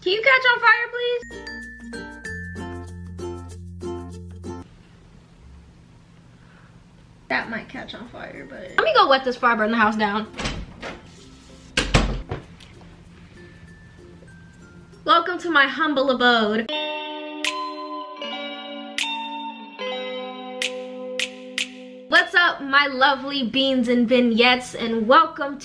Can you catch on fire, please? That might catch on fire, but let me go wet this fire, burn the house down. Welcome to my humble abode. What's up, my lovely beans and vignettes, and welcome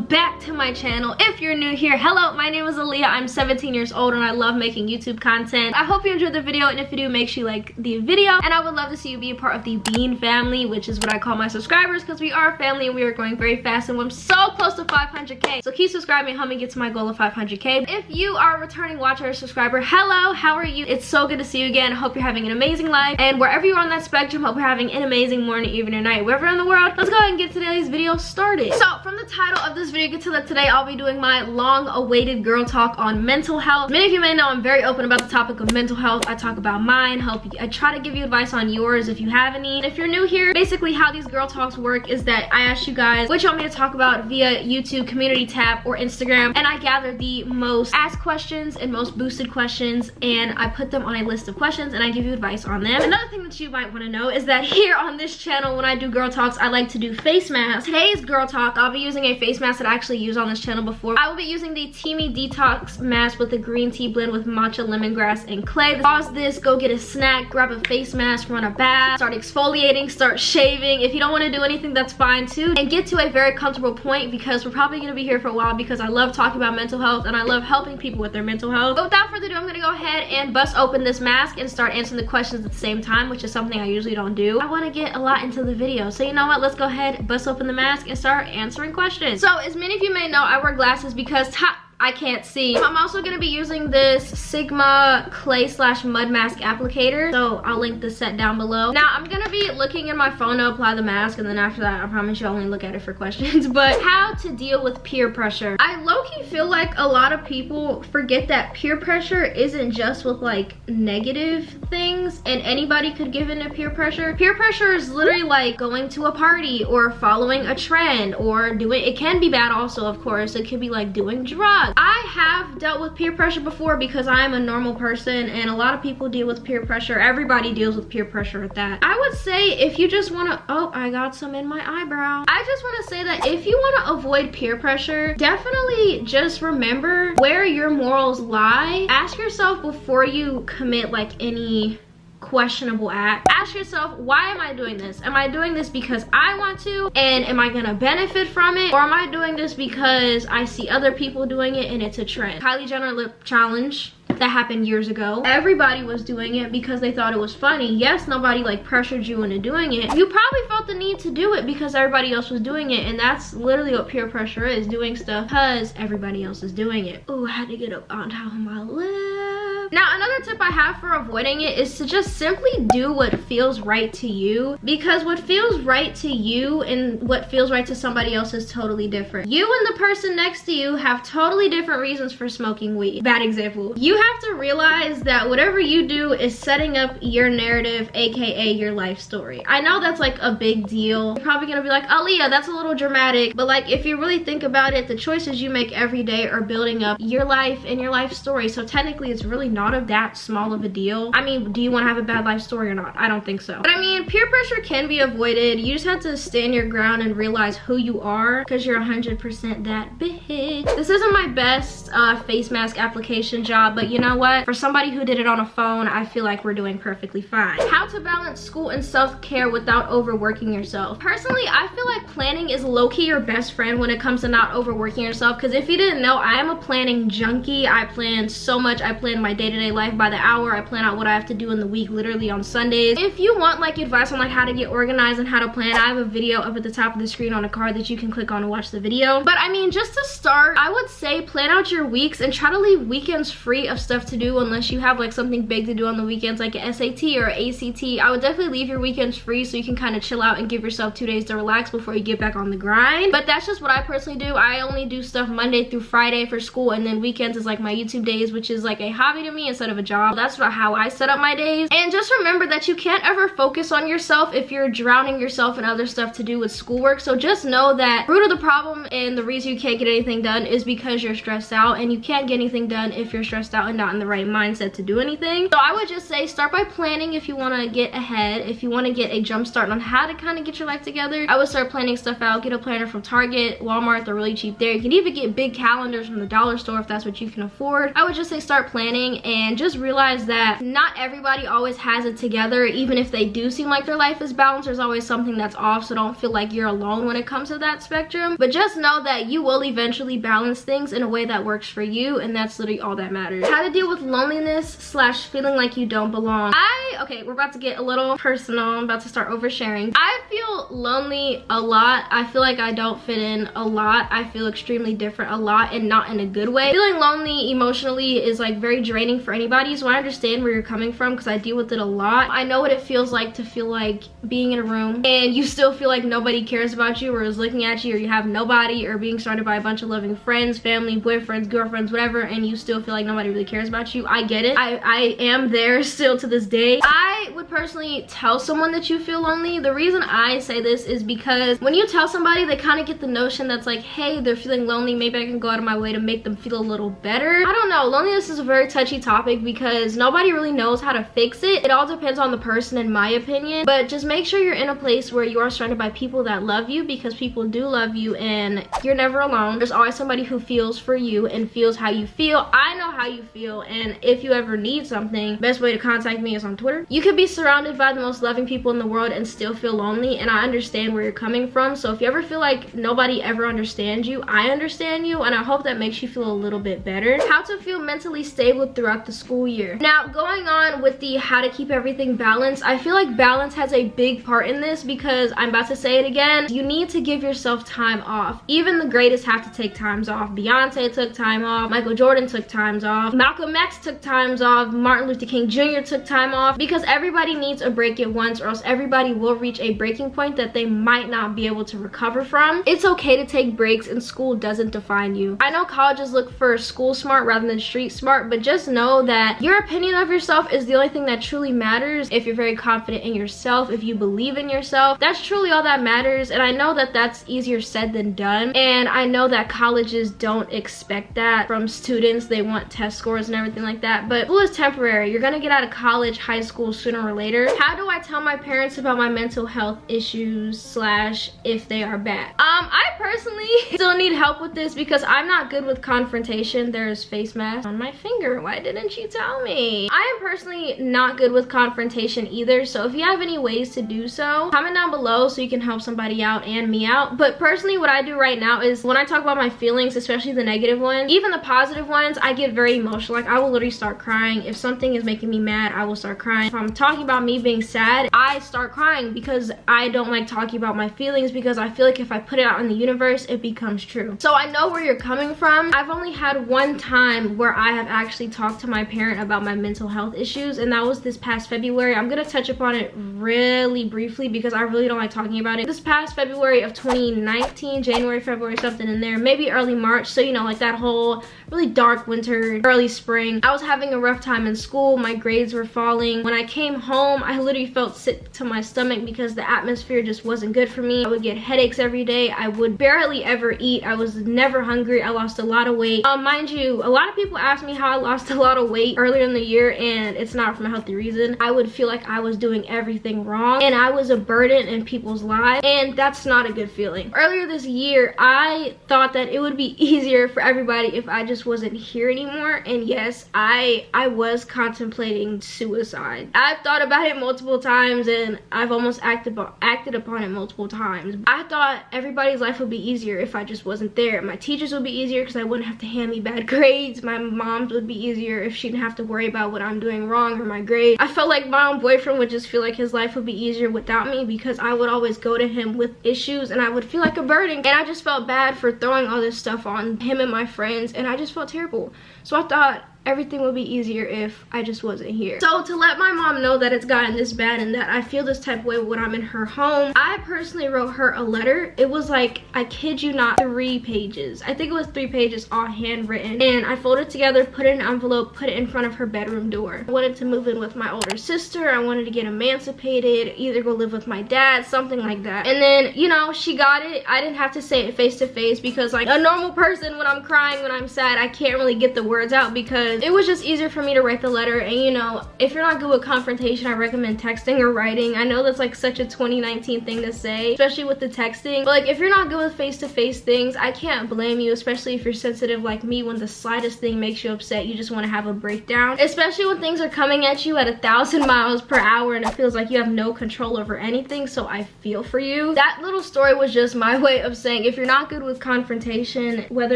back to my channel. If you're new here, hello, my name is Aliyah. I'm 17 years old and I love making YouTube content. I hope you enjoyed the video, and if you do, make sure you like the video, and I would love to see you be a part of the Bean family, which is what I call my subscribers, because we are a family and we are going very fast, and we're so close to 500k. So keep subscribing, help me get to my goal of 500k. If you are a returning watcher or subscriber, hello, how are you? It's so good to see you again. Hope you're having an amazing life, and wherever you are on that spectrum, hope you're having an amazing morning, evening, or night, wherever in the world. Let's go ahead and get today's video started. So from the title of this video, you can tell that today I'll be doing my long-awaited girl talk on mental health. Many of you may know I'm very open about the topic of mental health. I talk about mine, I try to give you advice on yours if you have any. And if you're new here, basically how these girl talks work is that I ask you guys what you want me to talk about via YouTube community tab or Instagram, and I gather the most asked questions and most boosted questions, and I put them on a list of questions and I give you advice on them. Another thing that you might want to know is that here on this channel, when I do girl talks, I like to do face masks. Today's girl talk, I'll be using a face mask that I actually used on this channel before. I will be using the Teamy Detox mask with the green tea blend with matcha, lemongrass, and clay. Pause this, go get a snack, grab a face mask, run a bath, start exfoliating, start shaving. If you don't want to do anything, that's fine too. And get to a very comfortable point, because we're probably going to be here for a while, because I love talking about mental health and I love helping people with their mental health. But without further ado, I'm going to go ahead and bust open this mask and start answering the questions at the same time, which is something I usually don't do. I want to get a lot into the video, so you know what, let's go ahead, bust open the mask and start answering questions. So as many of you may know, I wear glasses because I can't see. I'm also going to be using this Sigma clay / mud mask applicator, so I'll link the set down below. Now I'm going to be looking in my phone to apply the mask, and then after that I promise you I'll only look at it for questions. But how to deal with peer pressure. I low-key feel like a lot of people forget that peer pressure isn't just with like negative things, and anybody could give in to peer pressure. Peer pressure is literally like going to a party or following a trend, or doing, it can be bad also, of course. It could be like doing drugs. I have dealt with peer pressure before because I'm a normal person, and a lot of people deal with peer pressure. Everybody deals with peer pressure at that. I would say if you just want to, oh, I got some in my eyebrow. I just want to say that if you want to avoid peer pressure, definitely just remember where your morals lie. Ask yourself before you commit like any questionable act. Ask yourself, why am I doing this? Am I doing this because I want to, and am I gonna benefit from it, or am I doing this because I see other people doing it and it's a trend? Kylie Jenner lip challenge that happened years ago. Everybody was doing it because they thought it was funny. Yes, nobody like pressured you into doing it. You probably felt the need to do it because everybody else was doing it, and that's literally what peer pressure is, doing stuff because everybody else is doing it. Oh, I had to get up on top of my lip. Now, another tip I have for avoiding it is to just simply do what feels right to you, because what feels right to you and what feels right to somebody else is totally different. You and the person next to you have totally different reasons for smoking weed. Bad example. You have to realize that whatever you do is setting up your narrative, aka your life story. I know that's like a big deal. You're probably gonna be like, Aliyah, that's a little dramatic, but like if you really think about it, the choices you make every day are building up your life and your life story. So technically it's really not that small of a deal. I mean, do you want to have a bad life story or not? I don't think so. But I mean, peer pressure can be avoided. You just have to stand your ground and realize who you are, because you're 100% that bitch. This isn't my best face mask application job, but you know what? For somebody who did it on a phone, I feel like we're doing perfectly fine. How to balance school and self-care without overworking yourself. Personally, I feel like planning is low-key your best friend when it comes to not overworking yourself, because if you didn't know, I am a planning junkie. I plan so much. I plan my day-to-day life by the hour. I plan out what I have to do in the week, literally on Sundays. If you want like advice on like how to get organized and how to plan, I have a video up at the top of the screen on a card that you can click on to watch the video. But I mean, just to start, I would say plan out your weeks and try to leave weekends free of stuff to do, unless you have like something big to do on the weekends like an SAT or ACT. I would definitely leave your weekends free so you can kind of chill out and give yourself 2 days to relax before you get back on the grind. But that's just what I personally do. I only do stuff Monday through Friday for school, and then weekends is like my YouTube days, which is like a hobby to me. me instead of a job. That's not how I set up my days. And just remember that you can't ever focus on yourself if you're drowning yourself in other stuff to do with schoolwork. So just know that root of the problem and the reason you can't get anything done is because you're stressed out, and you can't get anything done if you're stressed out and not in the right mindset to do anything. So I would just say start by planning if you want to get ahead, if you want to get a jump start on how to kind of get your life together. I would start planning stuff out. Get a planner from Target, Walmart, they're really cheap there. You can even get big calendars from the dollar store if that's what you can afford. I would just say start planning, and just realize that not everybody always has it together. Even if they do seem like their life is balanced, there's always something that's off, so don't feel like you're alone when it comes to that spectrum. But just know that you will eventually balance things in a way that works for you, and that's literally all that matters. How to deal with loneliness slash feeling like you don't belong. Okay, we're about to get a little personal. I'm about to start oversharing. I feel lonely a lot. I feel like I don't fit in a lot. I feel extremely different a lot, and not in a good way. Feeling lonely emotionally is like very draining for anybody, so I understand where you're coming from because I deal with it a lot. I know what it feels like to feel like being in a room and you still feel like nobody cares about you or is looking at you, or you have nobody, or being surrounded by a bunch of loving friends, family, boyfriends, girlfriends, whatever, and you still feel like nobody really cares about you. I get it. I am there still to this day. I would personally tell someone that you feel lonely. The reason I say this is because when you tell somebody, they kind of get the notion that's like, hey, they're feeling lonely, maybe I can go out of my way to make them feel a little better. I don't know. Loneliness is a very touchy topic because nobody really knows how to fix it. It all depends on the person, in my opinion. But just make sure you're in a place where you are surrounded by people that love you, because people do love you and you're never alone. There's always somebody who feels for you and feels how you feel. I know how you feel, and if you ever need something, best way to contact me is on Twitter. You could be surrounded by the most loving people in the world and still feel lonely, and I understand where you're coming from. So if you ever feel like nobody ever understands you, I understand you, and I hope that makes you feel a little bit better. How to feel mentally stable throughout the school year. Now, going on with the how to keep everything balanced, I feel like balance has a big part in this, because I'm about to say it again, you need to give yourself time off. Even the greatest have to take times off. Beyonce took time off, Michael Jordan took times off, Malcolm X took times off, Martin Luther King Jr. took time off, because everybody needs a break at once, or else everybody will reach a breaking point that they might not be able to recover from. It's okay to take breaks, and school doesn't define you. I know colleges look for school smart rather than street smart, but just know that your opinion of yourself is the only thing that truly matters. If you're very confident in yourself, if you believe in yourself, that's truly all that matters. And I know that that's easier said than done, and I know that colleges don't expect that from students. They want test scores and everything like that, but school is temporary. You're gonna get out of college, high school sooner or later. How do I tell my parents about my mental health issues slash if they are bad? I personally still need help with this because I'm not good with confrontation. There's face mask on my finger. Why didn't you tell me? I am personally not good with confrontation either, so if you have any ways to do so, comment down below so you can help somebody out and me out. But personally, what I do right now is when I talk about my feelings, especially the negative ones, even the positive ones, I get very emotional. Like, I will literally start crying. If something is making me mad, I will start crying. If I'm talking about me being sad, I start crying because I don't like talking about my feelings, because I feel like if I put it out in the universe, it becomes true. So I know where you're coming from. I've only had one time where I have actually talked to my parent about my mental health issues, and that was this past February. I'm gonna touch upon it really briefly because I really don't like talking about it. This past February of 2019, January, February, something in there, maybe early March, so you know, like that whole really dark winter, early spring. I was having a rough time in school. My grades were falling. When I came home, I literally felt sick to my stomach because the atmosphere just wasn't good for me. I would get headaches every day. I would barely ever eat. I was never hungry. I lost a lot of weight. Mind you, a lot of people ask me how I lost a lot of weight earlier in the year, and it's not from a healthy reason. I would feel like I was doing everything wrong and I was a burden in people's lives, and that's not a good feeling. Earlier this year, I thought that it would be easier for everybody if I just wasn't here anymore, and yes, I was contemplating suicide. I've thought about it multiple times, and I've almost acted upon it multiple times. I thought everybody's life would be easier if I just wasn't there. My teachers would be easier because I wouldn't have to hand me bad grades. My mom's would be easier if she didn't have to worry about what I'm doing wrong or my grades. I felt like my own boyfriend would just feel like his life would be easier without me, because I would always go to him with issues and I would feel like a burden, and I just felt bad for throwing all this stuff on him and my friends, and I just felt terrible. So I thought, everything would be easier if I just wasn't here. So to let my mom know that it's gotten this bad and that I feel this type of way when I'm in her home, I personally wrote her a letter. It was like, I kid you not, 3 pages. I think it was 3 pages, all handwritten. And I folded it together, put it in an envelope, put it in front of her bedroom door. I wanted to move in with my older sister. I wanted to get emancipated, either go live with my dad, something like that. And then, you know, she got it. I didn't have to say it face to face because like a normal person, when I'm crying, when I'm sad, I can't really get the words out because it was just easier for me to write the letter. And you know, if you're not good with confrontation, I recommend texting or writing. I know that's like such a 2019 thing to say, especially with the texting, but like if you're not good with face-to-face things, I can't blame you, especially if you're sensitive like me. When the slightest thing makes you upset, you just want to have a breakdown, especially when things are coming at you at 1,000 miles per hour and it feels like you have no control over anything. So I feel for you. That little story was just my way of saying, if you're not good with confrontation, whether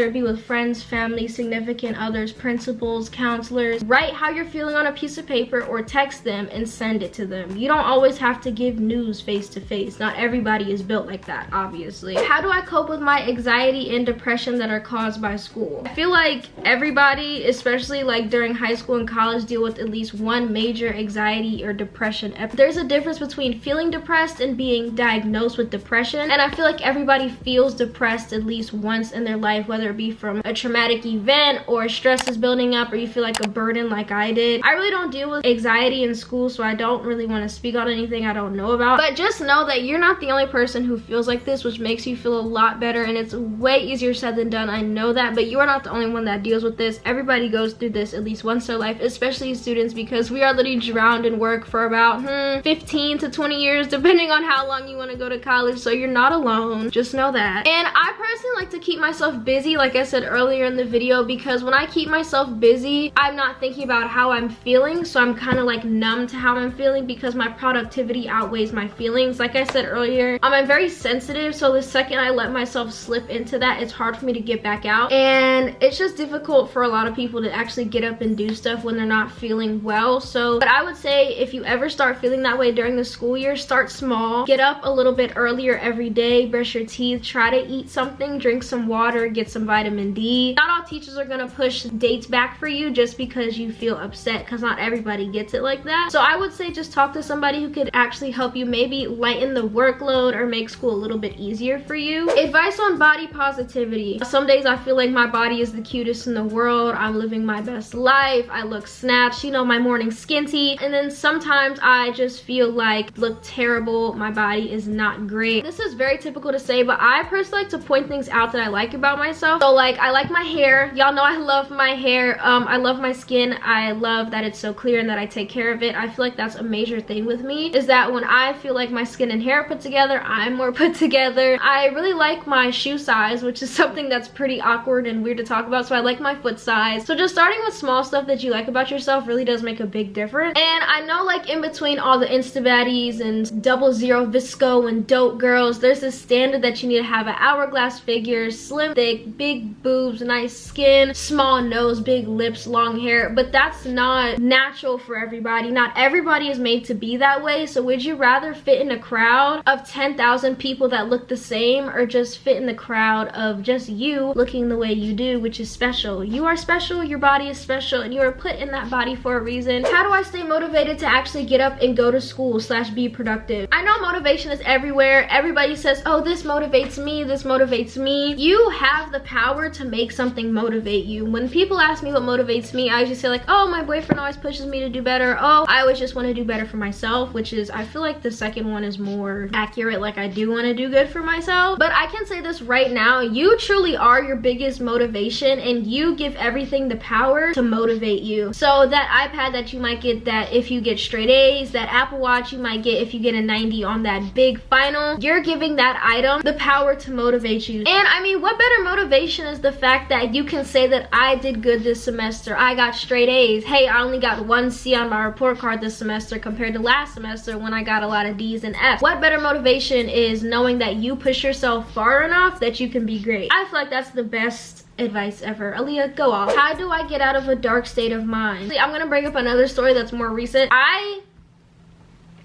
it be with friends, family, significant others, principals, counselors, write how you're feeling on a piece of paper or text them and send it to them. You don't always have to give news face to face. Not everybody is built like that, obviously. How do I cope with my anxiety and depression that are caused by school? I feel like everybody, especially like during high school and college, deal with at least one major anxiety or depression. There's a difference between feeling depressed and being diagnosed with depression, and I feel like everybody feels depressed at least once in their life, whether it be from a traumatic event or stress is building up or you feel like a burden like I did. I really don't deal with anxiety in school, so I don't really want to speak on anything I don't know about, but just know that you're not the only person who feels like this, which makes you feel a lot better, and it's way easier said than done. I know that, but you are not the only one that deals with this. Everybody goes through this at least once in their life, especially students, because we are literally drowned in work for about 15 to 20 years, depending on how long you want to go to college. So you're not alone, just know that. And I personally like to keep myself busy, like I said earlier in the video, because when I keep myself busy, I'm not thinking about how I'm feeling, so I'm kind of like numb to how I'm feeling because my productivity outweighs my feelings. Like I said earlier, I'm very sensitive, so the second I let myself slip into that, it's hard for me to get back out, and it's just difficult for a lot of people to actually get up and do stuff when they're not feeling well. So but I would say, if you ever start feeling that way during the school year, start small. Get up a little bit earlier every day, brush your teeth, try to eat something, drink some water, get some vitamin D. Not all teachers are gonna push dates back for you just because you feel upset, because not everybody gets it like that. So I would say just talk to somebody who could actually help you maybe lighten the workload or make school a little bit easier for you. Advice on body positivity. Some days I feel like my body is the cutest in the world. I'm living my best life. I look snatched, you know, my morning skin tea. And then sometimes I just feel like look terrible. My body is not great. This is very typical to say, but I personally like to point things out that I like about myself. So like, I like my hair. Y'all know I love my hair. I love my skin. I love that it's so clear and that I take care of it. I feel like that's a major thing with me, is that when I feel like my skin and hair are put together, I'm more put together. I really like my shoe size, which is something that's pretty awkward and weird to talk about. So I like my foot size. So just starting with small stuff that you like about yourself really does make a big difference. And I know, like, in between all the Insta baddies and 00 Visco and dope girls, there's this standard that you need to have: an hourglass figure, slim, thick, big boobs, nice skin, small nose, big lips, long hair. But that's not natural for everybody. Not everybody is made to be that way. So would you rather fit in a crowd of 10,000 people that look the same, or just fit in the crowd of just you looking the way you do, which is special? You are special, your body is special, and you are put in that body for a reason. How do I stay motivated to actually get up and go to school / be productive? I know motivation is everywhere. Everybody says, oh, this motivates me, this motivates me. You have the power to make something motivate you. When people ask me what motivates me, I usually say like, oh, my boyfriend always pushes me to do better. Oh, I always just want to do better for myself, which is, I feel like the second one is more accurate. Like, I do want to do good for myself. But I can say this right now, you truly are your biggest motivation, and you give everything the power to motivate you. So that iPad that you might get, that if you get straight A's, that Apple Watch you might get if you get a 90 on that big final, you're giving that item the power to motivate you. And I mean, what better motivation is the fact that you can say that I did good this semester, I got straight A's. Hey, I only got 1 C on my report card this semester compared to last semester when I got a lot of D's and F's. What better motivation is knowing that you push yourself far enough that you can be great? I feel like that's the best advice ever. Aliyah, go off. How do I get out of a dark state of mind? See, I'm gonna bring up another story that's more recent. I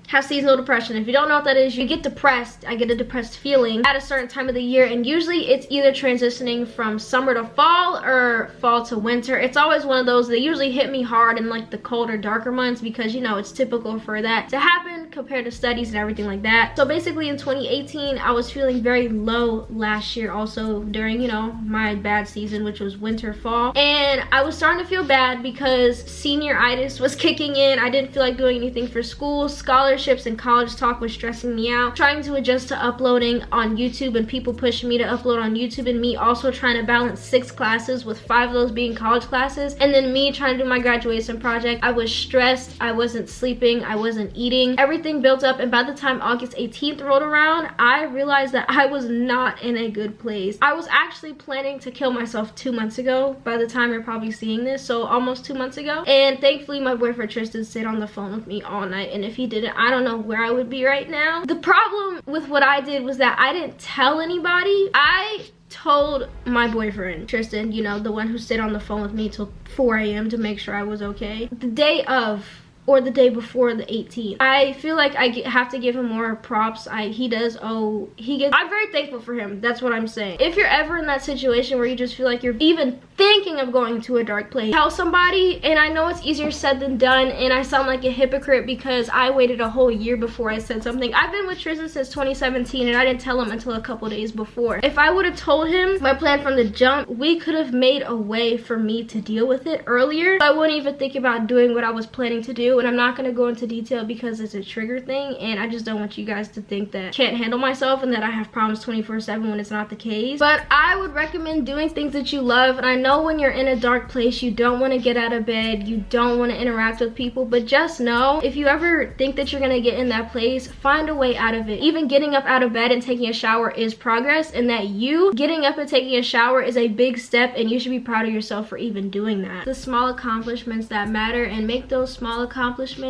have seasonal depression. If you don't know what that is, you get depressed. I get a depressed feeling at a certain time of the year, and usually it's either transitioning from summer to fall or fall to winter. It's always one of those. They usually hit me hard in like the colder, darker months because, you know, it's typical for that to happen compared to studies and everything like that. So basically in 2018, I was feeling very low last year also during, you know, my bad season, which was winter, fall. And I was starting to feel bad because senioritis was kicking in. I didn't feel like doing anything for school. Scholarships and college talk was stressing me out. Trying to adjust to uploading on YouTube and people pushing me to upload on YouTube, and me also trying to balance 6 classes with 5 of those being college classes, and then me trying to do my graduation project. I was stressed. I wasn't sleeping. I wasn't eating. Everything built up, and by the time August 18th rolled around, I realized that I was not in a good place. I was actually planning to kill myself 2 months ago by the time you're probably seeing this, so almost 2 months ago. And thankfully my boyfriend Tristan stayed on the phone with me all night, and if he didn't, I don't know where I would be right now. The problem with what I did was that I didn't tell anybody. I told my boyfriend Tristan, you know, the one who stayed on the phone with me till 4 a.m. to make sure I was okay, the day of or the day before the 18th. I feel like I have to give him more props. I'm very thankful for him. That's what I'm saying. If you're ever in that situation where you just feel like you're even thinking of going to a dark place, tell somebody. And I know it's easier said than done, and I sound like a hypocrite because I waited a whole year before I said something. I've been with Tristan since 2017, and I didn't tell him until a couple days before. If I would have told him my plan from the jump, we could have made a way for me to deal with it earlier. I wouldn't even think about doing what I was planning to do, and I'm not going to go into detail because it's a trigger thing, and I just don't want you guys to think that I can't handle myself and that I have problems 24/7 when it's not the case. But I would recommend doing things that you love, and I know when you're in a dark place, you don't want to get out of bed, you don't want to interact with people, but just know, if you ever think that you're going to get in that place, find a way out of it. Even getting up out of bed and taking a shower is progress, and that you getting up and taking a shower is a big step, and you should be proud of yourself for even doing that. The small accomplishments that matter, and make those small accomplishments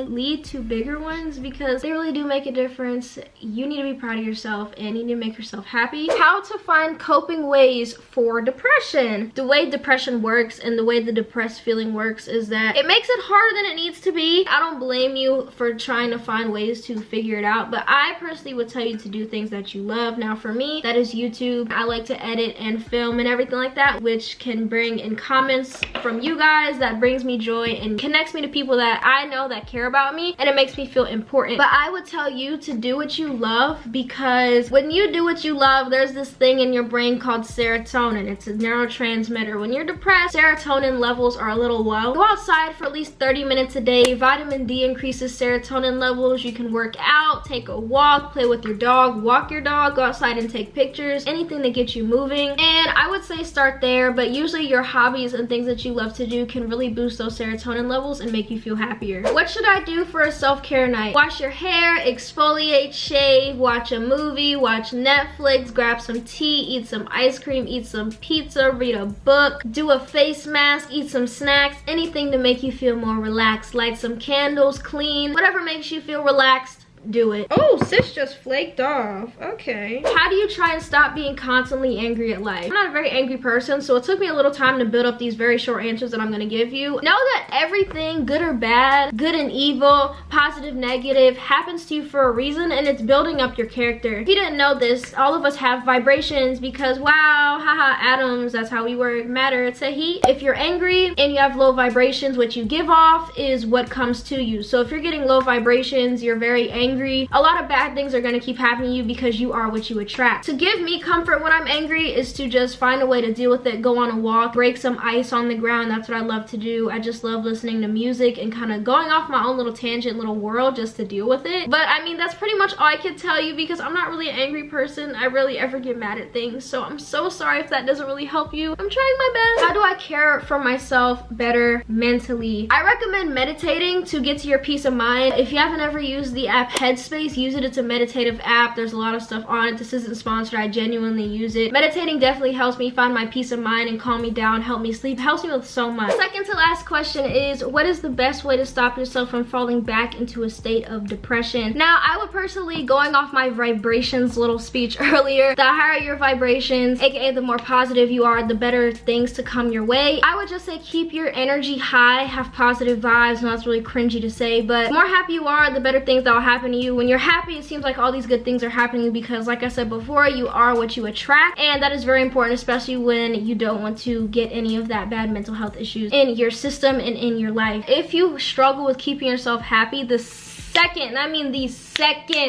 lead to bigger ones because they really do make a difference. You need to be proud of yourself and you need to make yourself happy. How to find coping ways for depression. The way depression works and the way the depressed feeling works is that it makes it harder than it needs to be. I don't blame you for trying to find ways to figure it out, but I personally would tell you to do things that you love. Now for me, that is YouTube. I like to edit and film and everything like that, which can bring in comments from you guys that brings me joy and connects me to people that I know that care about me, and it makes me feel important. But I would tell you to do what you love, because when you do what you love, there's this thing in your brain called serotonin. It's a neurotransmitter. When you're depressed, serotonin levels are a little low. Go outside for at least 30 minutes a day. Vitamin D increases serotonin levels. You can work out, take a walk, play with your dog, walk your dog, go outside and take pictures, anything that gets you moving. And I would say start there, but usually your hobbies and things that you love to do can really boost those serotonin levels and make you feel happier. What should I do for a self-care night? Wash your hair, exfoliate, shave, watch a movie, watch Netflix, grab some tea, eat some ice cream, eat some pizza, read a book, do a face mask, eat some snacks, anything to make you feel more relaxed. Light some candles, clean, whatever makes you feel relaxed. Do it. Oh, sis just flaked off. Okay. How do you try and stop being constantly angry at life? I'm not a very angry person, so it took me a little time to build up these very short answers that I'm gonna give you. Know that everything, good or bad, good and evil, positive, negative, happens to you for a reason, and it's building up your character. If you didn't know this, all of us have vibrations because, wow, haha, atoms, that's how we work, matter, it's a heat. If you're angry and you have low vibrations, what you give off is what comes to you. So if you're getting low vibrations, you're very angry, a lot of bad things are going to keep happening to you because you are what you attract. To give me comfort when I'm angry is to just find a way to deal with it. Go on a walk, break some ice on the ground. That's what I love to do. I just love listening to music and kind of going off my own little tangent, little world just to deal with it. But I mean, that's pretty much all I can tell you because I'm not really an angry person. I rarely ever get mad at things. So I'm so sorry if that doesn't really help you. I'm trying my best. How do I care for myself better mentally? I recommend meditating to get to your peace of mind. If you haven't ever used the app Headspace, use it. It's a meditative app. There's a lot of stuff on it. This isn't sponsored. I genuinely use it. Meditating definitely helps me find my peace of mind and calm me down, help me sleep, helps me with so much. Second to last question is, what is the best way to stop yourself from falling back into a state of depression? Now, I would personally, going off my vibrations little speech earlier, the higher your vibrations, aka the more positive you are, the better things to come your way. I would just say keep your energy high, have positive vibes. No, that's really cringy to say, but the more happy you are, the better things that will happen happen to you. When you're happy, it seems like all these good things are happening to you because, like I said before, you are what you attract, and that is very important, especially when you don't want to get any of that bad mental health issues in your system and in your life. If you struggle with keeping yourself happy, the second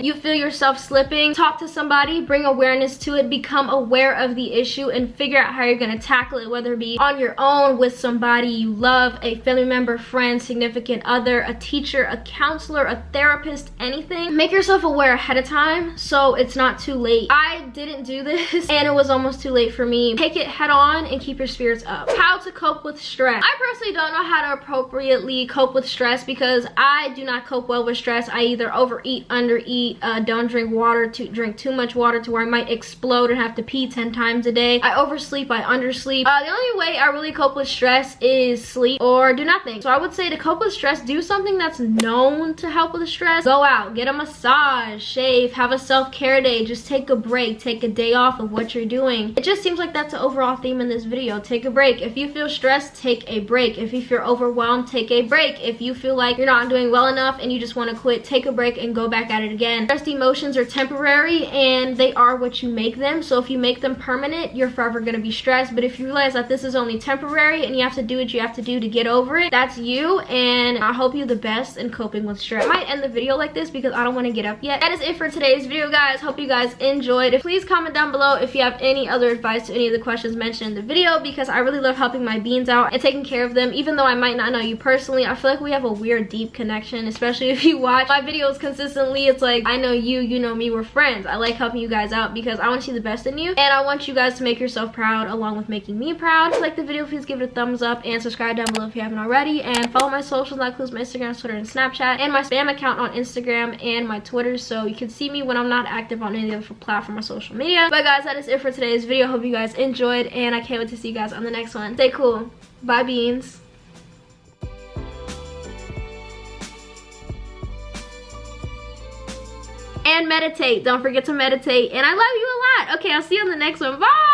you feel yourself slipping, talk to somebody, bring awareness to it, become aware of the issue, and figure out how you're going to tackle it, whether it be on your own, with somebody you love, a family member, friend, significant other, a teacher, a counselor, a therapist, anything. Make yourself aware ahead of time so it's not too late. I didn't do this and it was almost too late for me. Take it head on and keep your spirits up. How to cope with stress. I personally don't know how to appropriately cope with stress because I do not cope well with stress. I either overeat, undereat, don't drink water, drink too much water to where I might explode and have to pee 10 times a day. I oversleep, I undersleep. The only way I really cope with stress is sleep or do nothing. So I would say to cope with stress, do something that's known to help with stress. Go out, get a massage, shave, have a self-care day, just take a break, take a day off of what you're doing. It just seems like that's the overall theme in this video. Take a break. If you feel stressed, take a break. If you feel overwhelmed, take a break. If you feel like you're not doing well enough and you just want to quit, take a break and go back at it again. Stressed emotions are temporary and they are what you make them. So if you make them permanent, you're forever going to be stressed. But if you realize that this is only temporary and you have to do what you have to do to get over it, that's you. And I hope you the best in coping with stress. I might end the video like this because I don't want to get up yet. That is it for today's video, guys. Hope you guys enjoyed. Please comment down below if you have any other advice to any of the questions mentioned in the video, because I really love helping my beans out and taking care of them. Even though I might not know you personally, I feel like we have a weird deep connection, especially if you watch my videos consistently. It's like I know you, you know me, we're friends. I like helping you guys out because I want to see the best in you and I want you guys to make yourself proud along with making me proud. If you like the video, please give it a thumbs up and subscribe down below if you haven't already, and follow my socials. That includes my Instagram, Twitter, and Snapchat, and my spam account on Instagram and my Twitter, so you can see me when I'm not active on any other platform or social media. But guys, that is it for today's video. Hope you guys enjoyed and I can't wait to see you guys on the next one. Stay cool. Bye, beans. And meditate. Don't forget to meditate. And I love you a lot. Okay, I'll see you on the next one. Bye.